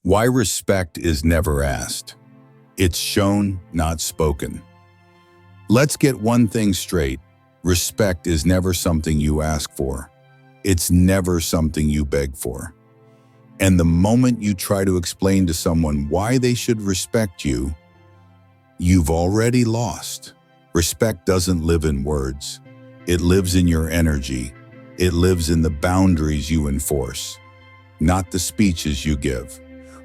Why respect is never asked. It's shown, not spoken. Let's get one thing straight. Respect is never something you ask for. It's never something you beg for. And the moment you try to explain to someone why they should respect you, you've already lost. Respect doesn't live in words. It lives in your energy. It lives in the boundaries you enforce, not the speeches you give.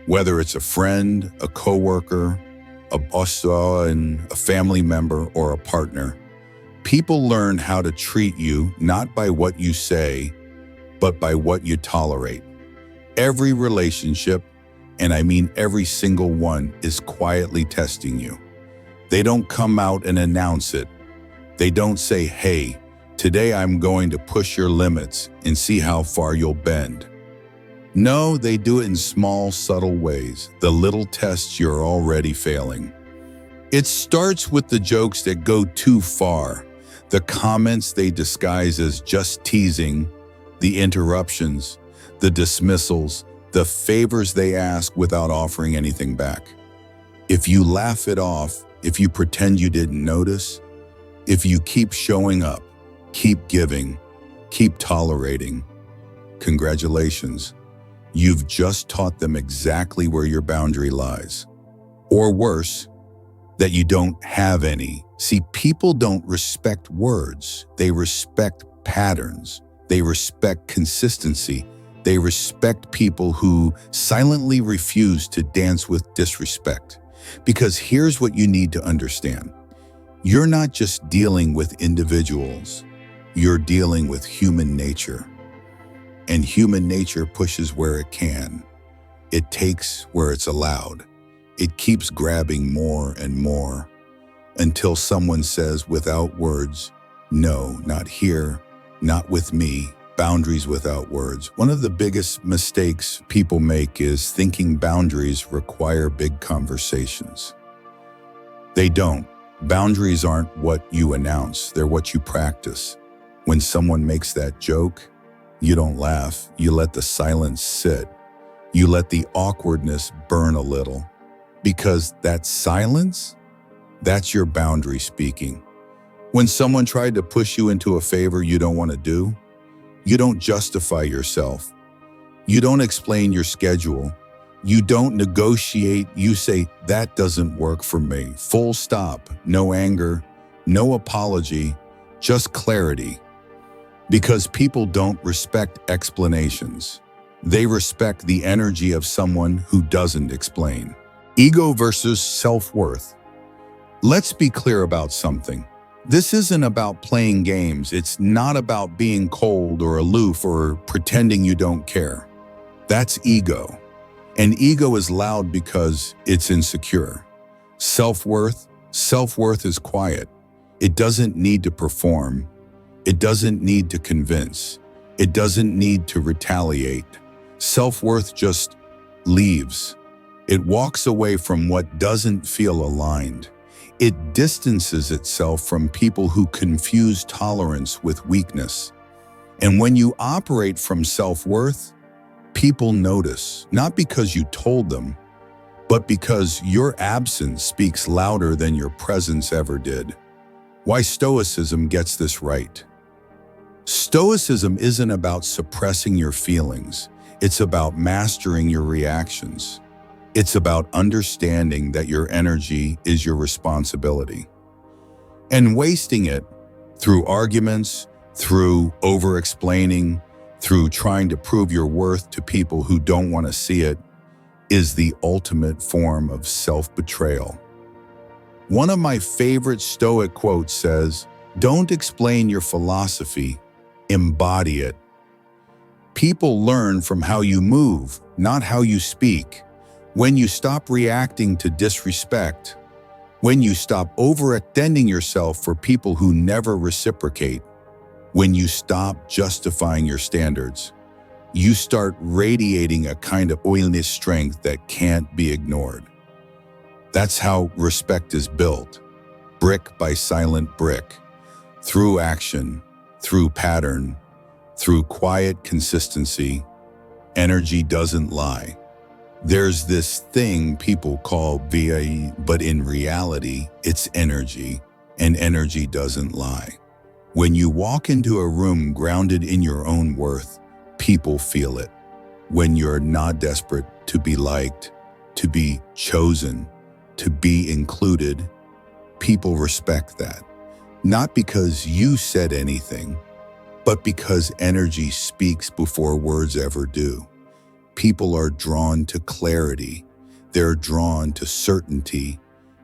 Whether it's a friend, a coworker, a boss, a family member, or a partner, people learn how to treat you not by what you say, but by what you tolerate. Every relationship, and I mean every single one, is quietly testing you. They don't come out and announce it. They don't say, "Hey, today I'm going to push your limits and see how far you'll bend." No, they do it in small, subtle ways, the little tests you're already failing. It starts with the jokes that go too far, the comments they disguise as just teasing, the interruptions, the dismissals, the favors they ask without offering anything back. If you laugh it off, if you pretend you didn't notice, if you keep showing up, keep giving, keep tolerating, congratulations. You've just taught them exactly where your boundary lies. Or worse, that you don't have any. See, people don't respect words. They respect patterns. They respect consistency. They respect people who silently refuse to dance with disrespect. Because here's what you need to understand. You're not just dealing with individuals. You're dealing with human nature. And human nature pushes where it can. It takes where it's allowed. It keeps grabbing more and more until someone says without words, "No, not here, not with me." Boundaries without words. One of the biggest mistakes people make is thinking boundaries require big conversations. They don't. Boundaries aren't what you announce, they're what you practice. When someone makes that joke, you don't laugh, you let the silence sit. You let the awkwardness burn a little. Because that silence, that's your boundary speaking. When someone tried to push you into a favor you don't want to do, you don't justify yourself. You don't explain your schedule. You don't negotiate. You say, "That doesn't work for me." Full stop. No anger, no apology, just clarity. Because people don't respect explanations. They respect the energy of someone who doesn't explain. Ego versus self-worth. Let's be clear about something. This isn't about playing games. It's not about being cold or aloof or pretending you don't care. That's ego. And ego is loud because it's insecure. Self-worth is quiet. It doesn't need to perform. It doesn't need to convince. It doesn't need to retaliate. Self-worth just leaves. It walks away from what doesn't feel aligned. It distances itself from people who confuse tolerance with weakness. And when you operate from self-worth, people notice, not because you told them, but because your absence speaks louder than your presence ever did. Why Stoicism gets this right. Stoicism isn't about suppressing your feelings. It's about mastering your reactions. It's about understanding that your energy is your responsibility. And wasting it through arguments, through over-explaining, through trying to prove your worth to people who don't want to see it, is the ultimate form of self-betrayal. One of my favorite Stoic quotes says, "Don't explain your philosophy, embody it." People learn from how you move, not how you speak. When you stop reacting to disrespect, when you stop overextending yourself for people who never reciprocate, when you stop justifying your standards, you start radiating a kind of oiliness strength that can't be ignored. That's how respect is built, brick by silent brick, through action, through pattern, through quiet consistency. Energy doesn't lie. There's this thing people call VIE, but in reality, it's energy, and energy doesn't lie. When you walk into a room grounded in your own worth, people feel it. When you're not desperate to be liked, to be chosen, to be included, people respect that. Not because you said anything, but because energy speaks before words ever do. People are drawn to clarity. They're drawn to certainty.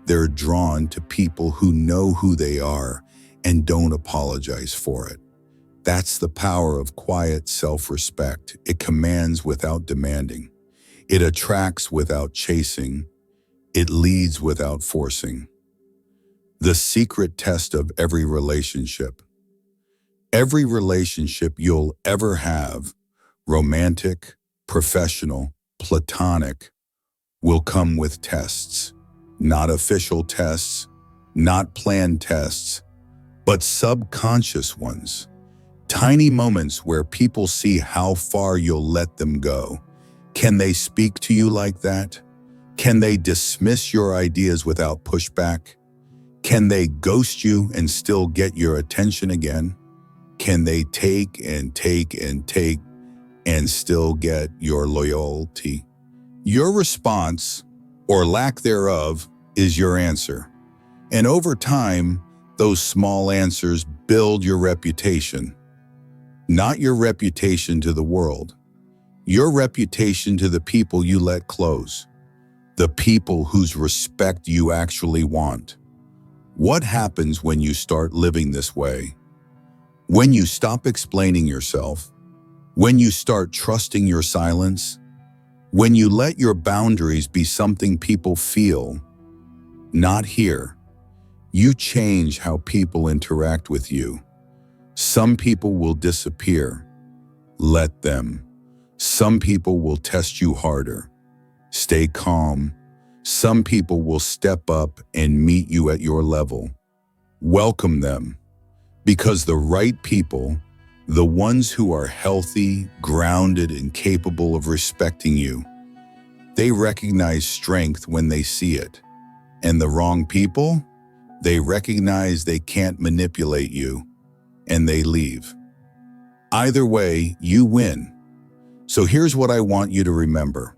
They're drawn to people who know who they are and don't apologize for it. That's the power of quiet self-respect. It commands without demanding. It attracts without chasing. It leads without forcing. The secret test of every relationship. Every relationship you'll ever have, romantic, professional, platonic, will come with tests. Not official tests, not planned tests, but subconscious ones. Tiny moments where people see how far you'll let them go. Can they speak to you like that? Can they dismiss your ideas without pushback? Can they ghost you and still get your attention again? Can they take and take and take and still get your loyalty? Your response, or lack thereof, is your answer. And over time, those small answers build your reputation. Not your reputation to the world. Your reputation to the people you let close. The people whose respect you actually want. What happens when you start living this way? When you stop explaining yourself, when you start trusting your silence, when you let your boundaries be something people feel, not hear, you change how people interact with you. Some people will disappear. Let them. Some people will test you harder. Stay calm. Some people will step up and meet you at your level. Welcome them. Because the right people, the ones who are healthy, grounded, and capable of respecting you, they recognize strength when they see it. And the wrong people, they recognize they can't manipulate you, and they leave. Either way, you win. So here's what I want you to remember.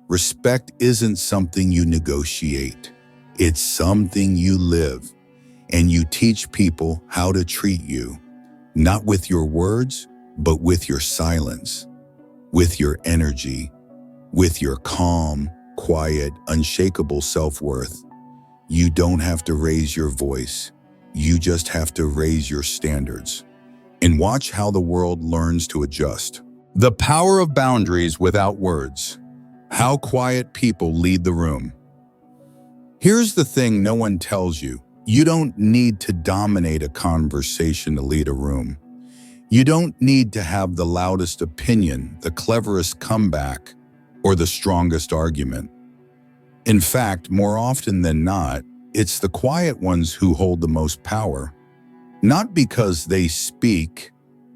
Respect isn't something you negotiate. It's something you live. And you teach people how to treat you, not with your words, but with your silence, with your energy, with your calm, quiet, unshakable self-worth. You don't have to raise your voice. You just have to raise your standards. And watch how the world learns to adjust. The power of boundaries without words. How quiet people lead the room. Here's the thing no one tells you. You don't need to dominate a conversation to lead a room. You don't need to have the loudest opinion, the cleverest comeback, or the strongest argument. In fact, more often than not, it's the quiet ones who hold the most power. Not because they speak,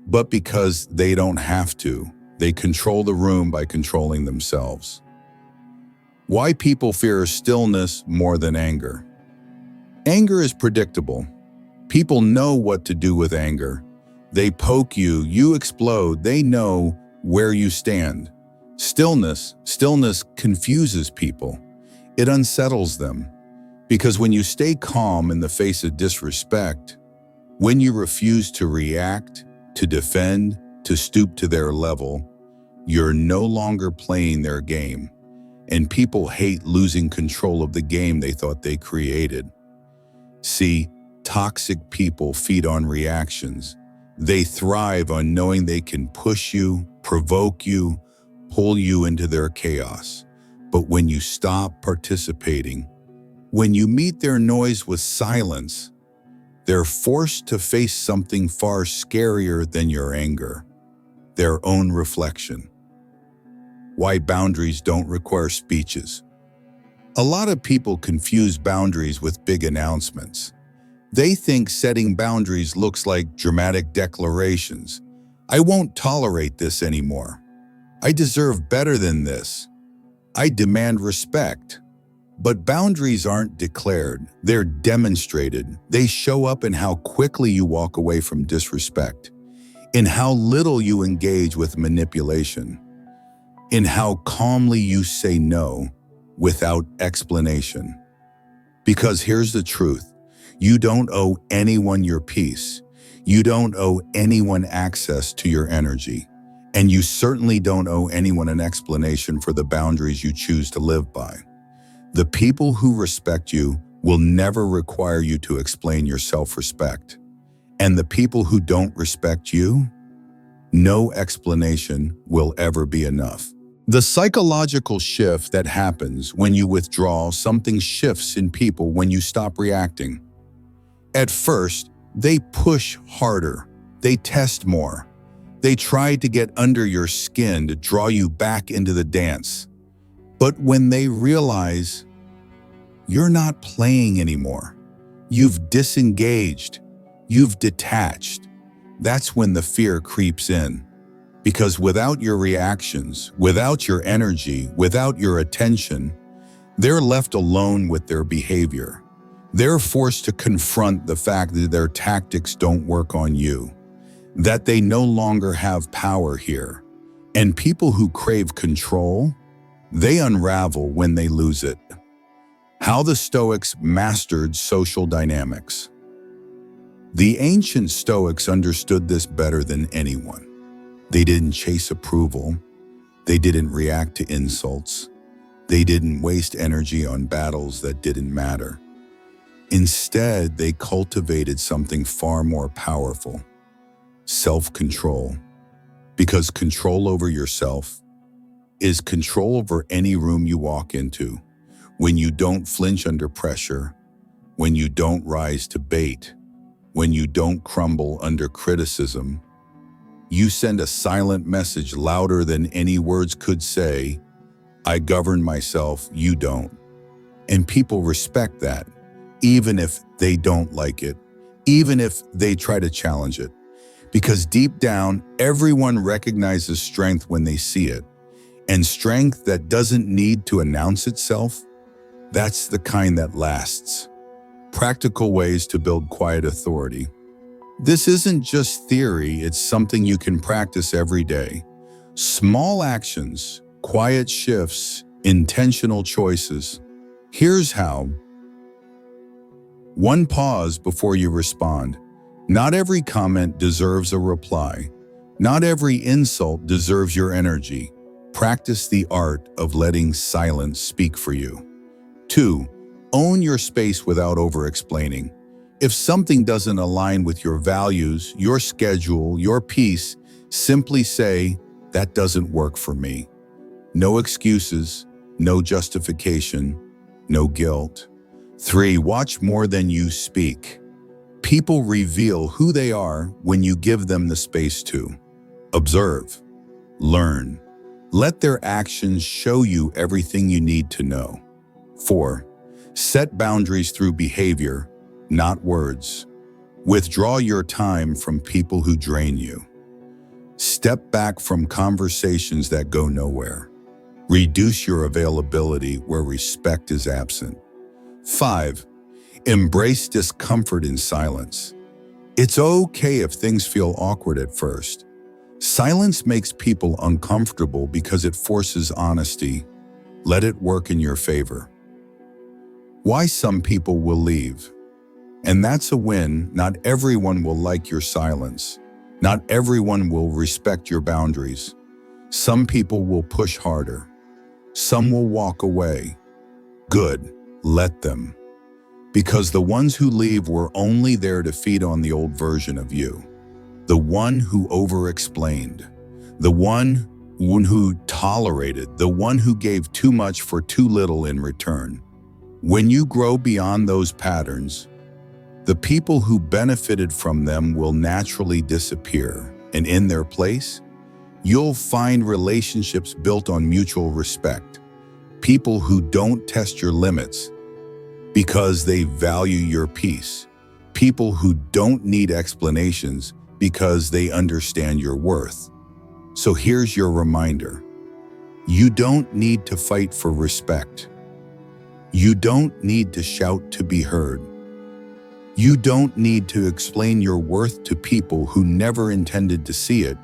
but because they don't have to. They control the room by controlling themselves. Why people fear stillness more than anger. Anger is predictable. People know what to do with anger. They poke you, you explode, they know where you stand. Stillness confuses people. It unsettles them. Because when you stay calm in the face of disrespect, when you refuse to react, to defend, to stoop to their level, you're no longer playing their game. And people hate losing control of the game they thought they created. See, toxic people feed on reactions. They thrive on knowing they can push you, provoke you, pull you into their chaos. But when you stop participating, when you meet their noise with silence, they're forced to face something far scarier than your anger, their own reflection. Why boundaries don't require speeches. A lot of people confuse boundaries with big announcements. They think setting boundaries looks like dramatic declarations. I won't tolerate this anymore. I deserve better than this. I demand respect. But boundaries aren't declared, they're demonstrated. They show up in how quickly you walk away from disrespect, in how little you engage with manipulation, in how calmly you say no without explanation. Because here's the truth, you don't owe anyone your peace. You don't owe anyone access to your energy. And you certainly don't owe anyone an explanation for the boundaries you choose to live by. The people who respect you will never require you to explain your self-respect. And the people who don't respect you, no explanation will ever be enough. The psychological shift that happens when you withdraw, something shifts in people when you stop reacting. At first, they push harder, they test more. They try to get under your skin to draw you back into the dance. But when they realize you're not playing anymore, you've disengaged, you've detached, that's when the fear creeps in. Because without your reactions, without your energy, without your attention, they're left alone with their behavior. They're forced to confront the fact that their tactics don't work on you, that they no longer have power here. And people who crave control, they unravel when they lose it. How the Stoics mastered social dynamics. The ancient Stoics understood this better than anyone. They didn't chase approval. They didn't react to insults. They didn't waste energy on battles that didn't matter. Instead, they cultivated something far more powerful: self-control. Because control over yourself is control over any room you walk into. When you don't flinch under pressure, when you don't rise to bait, when you don't crumble under criticism, you send a silent message louder than any words could say: I govern myself, you don't. And people respect that, even if they don't like it, even if they try to challenge it. Because deep down, everyone recognizes strength when they see it. And strength that doesn't need to announce itself, that's the kind that lasts. Practical ways to build quiet authority. This isn't just theory, it's something you can practice every day. Small actions, quiet shifts, intentional choices. Here's how. 1. Pause before you respond. Not every comment deserves a reply. Not every insult deserves your energy. Practice the art of letting silence speak for you. 2. Own your space without over-explaining. If something doesn't align with your values, your schedule, your peace, simply say, that doesn't work for me. No excuses, no justification, no guilt. 3. Watch more than you speak. People reveal who they are when you give them the space to. Observe. Learn. Let their actions show you everything you need to know. 4. Set boundaries through behavior, not words. Withdraw your time from people who drain you. Step back from conversations that go nowhere. Reduce your availability where respect is absent. 5. Embrace discomfort in silence. It's okay if things feel awkward at first. Silence makes people uncomfortable because it forces honesty. Let it work in your favor. Why some people will leave. And that's a win. Not everyone will like your silence. Not everyone will respect your boundaries. Some people will push harder. Some will walk away. Good, let them. Because the ones who leave were only there to feed on the old version of you. The one who over-explained. The one who tolerated. The one who gave too much for too little in return. When you grow beyond those patterns, the people who benefited from them will naturally disappear, and in their place, you'll find relationships built on mutual respect. People who don't test your limits because they value your peace. People who don't need explanations because they understand your worth. So here's your reminder. You don't need to fight for respect. You don't need to shout to be heard. You don't need to explain your worth to people who never intended to see it.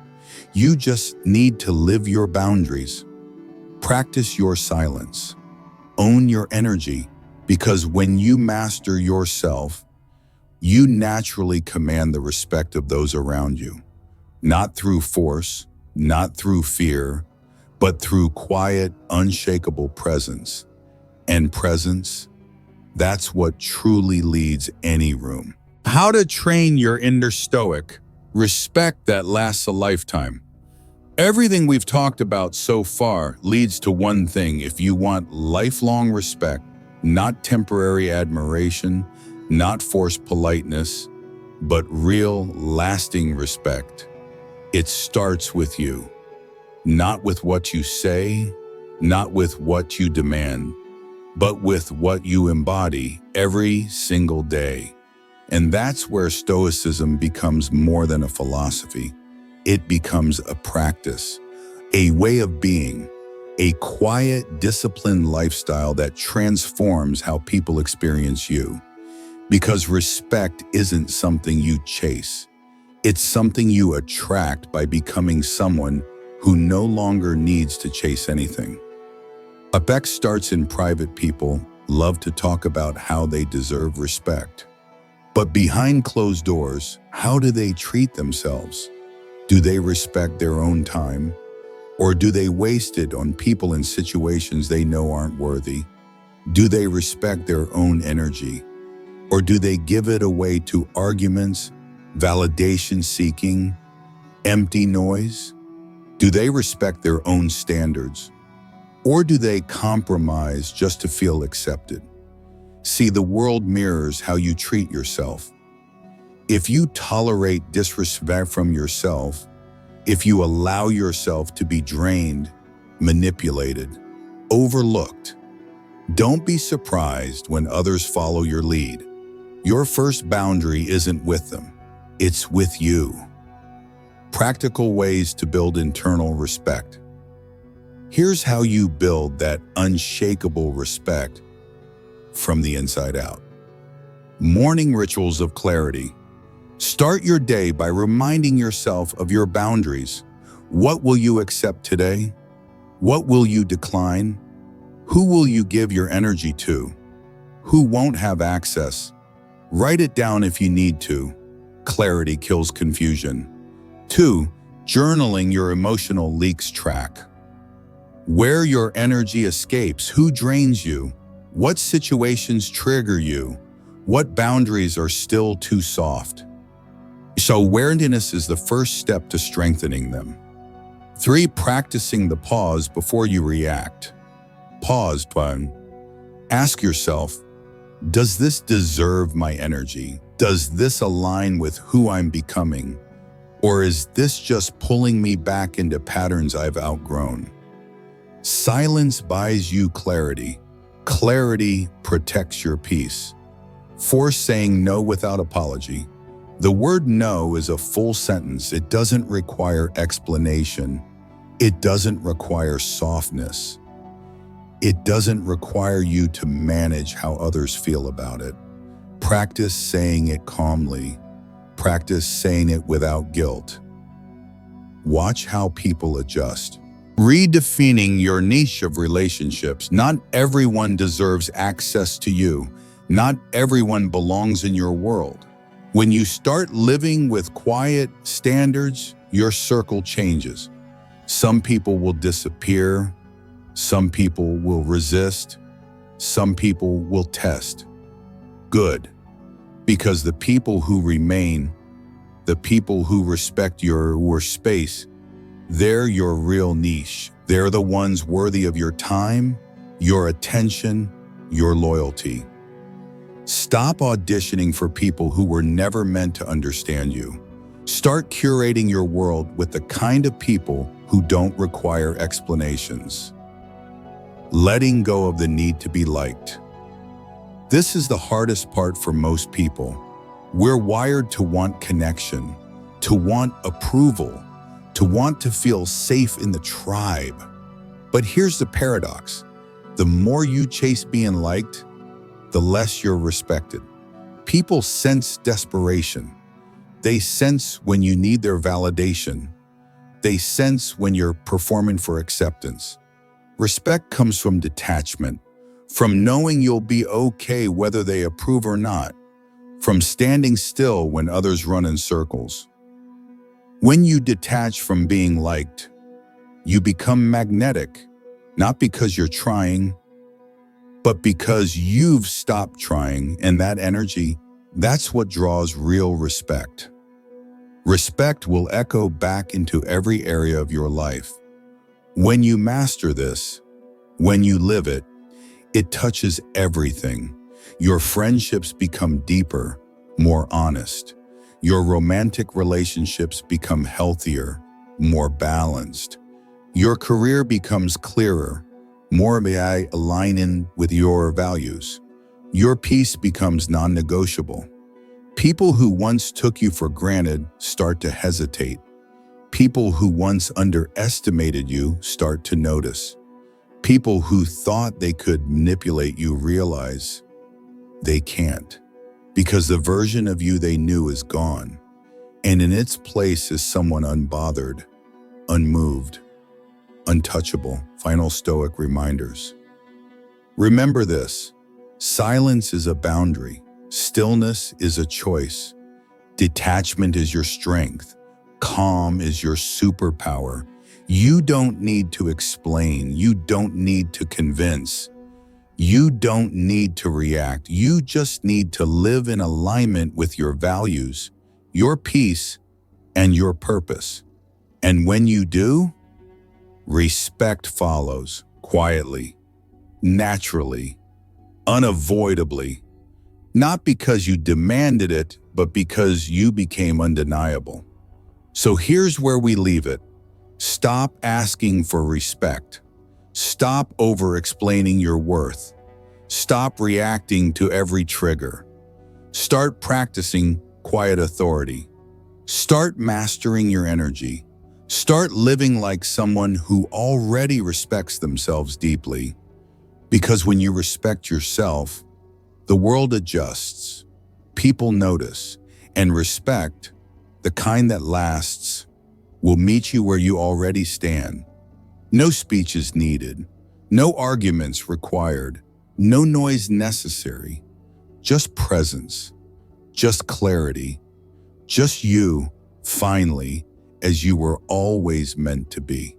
You just need to live your boundaries. Practice your silence. Own your energy, because when you master yourself, you naturally command the respect of those around you. Not through force, not through fear, but through quiet, unshakable presence. And presence, that's what truly leads any room. How to train your inner Stoic, respect that lasts a lifetime. Everything we've talked about so far leads to one thing. If you want lifelong respect, not temporary admiration, not forced politeness, but real, lasting respect, it starts with you. Not with what you say, not with what you demand, but with what you embody every single day. And that's where Stoicism becomes more than a philosophy. It becomes a practice, a way of being, a quiet, disciplined lifestyle that transforms how people experience you. Because respect isn't something you chase. It's something you attract by becoming someone who no longer needs to chase anything. Respect starts in private. People love to talk about how they deserve respect. But behind closed doors, how do they treat themselves? Do they respect their own time? Or do they waste it on people in situations they know aren't worthy? Do they respect their own energy? Or do they give it away to arguments, validation seeking, empty noise? Do they respect their own standards? Or do they compromise just to feel accepted? See, the world mirrors how you treat yourself. If you tolerate disrespect from yourself, if you allow yourself to be drained, manipulated, overlooked, don't be surprised when others follow your lead. Your first boundary isn't with them, it's with you. Practical ways to build internal respect. Here's how you build that unshakable respect from the inside out. Morning rituals of clarity. Start your day by reminding yourself of your boundaries. What will you accept today? What will you decline? Who will you give your energy to? Who won't have access? Write it down if you need to. Clarity kills confusion. 2. Journaling your emotional leaks. Track where your energy escapes, who drains you, what situations trigger you, what boundaries are still too soft. So awareness is the first step to strengthening them. 3. Practicing the pause before you react. Pause. Ask yourself, does this deserve my energy? Does this align with who I'm becoming? Or is this just pulling me back into patterns I've outgrown? Silence buys you clarity. Clarity protects your peace. 4. Saying no without apology. The word no is a full sentence. It doesn't require explanation. It doesn't require softness. It doesn't require you to manage how others feel about it. Practice saying it calmly. Practice saying it without guilt. Watch how people adjust. Redefining your niche of relationships. Not everyone deserves access to you. Not everyone belongs in your world. When you start living with quiet standards, your circle changes. Some people will disappear. Some people will resist. Some people will test. Good. Because the people who remain, the people who respect your space, they're your real niche. They're the ones worthy of your time, your attention, your loyalty. Stop auditioning for people who were never meant to understand you. Start curating your world with the kind of people who don't require explanations. Letting go of the need to be liked. This is the hardest part for most people. We're wired to want connection, to want approval, to want to feel safe in the tribe. But here's the paradox. The more you chase being liked, the less you're respected. People sense desperation. They sense when you need their validation. They sense when you're performing for acceptance. Respect comes from detachment, from knowing you'll be okay whether they approve or not, from standing still when others run in circles. When you detach from being liked, you become magnetic, not because you're trying, but because you've stopped trying, and that energy, that's what draws real respect. Respect will echo back into every area of your life. When you master this, when you live it, it touches everything. Your friendships become deeper, more honest. Your romantic relationships become healthier, more balanced. Your career becomes clearer, more aligning with your values. Your peace becomes non-negotiable. People who once took you for granted start to hesitate. People who once underestimated you start to notice. People who thought they could manipulate you realize they can't, because the version of you they knew is gone, and in its place is someone unbothered, unmoved, untouchable. Final Stoic reminders. Remember this: silence is a boundary, stillness is a choice, detachment is your strength, calm is your superpower. You don't need to explain, you don't need to convince, you don't need to react. You just need to live in alignment with your values, your peace, and your purpose. And when you do, respect follows quietly, naturally, unavoidably, not because you demanded it, but because you became undeniable. So here's where we leave it. Stop asking for respect. Stop over-explaining your worth. Stop reacting to every trigger. Start practicing quiet authority. Start mastering your energy. Start living like someone who already respects themselves deeply. Because when you respect yourself, the world adjusts, people notice, and respect, the kind that lasts, will meet you where you already stand. No speech is needed, no arguments required, no noise necessary, just presence, just clarity, just you, finally, as you were always meant to be.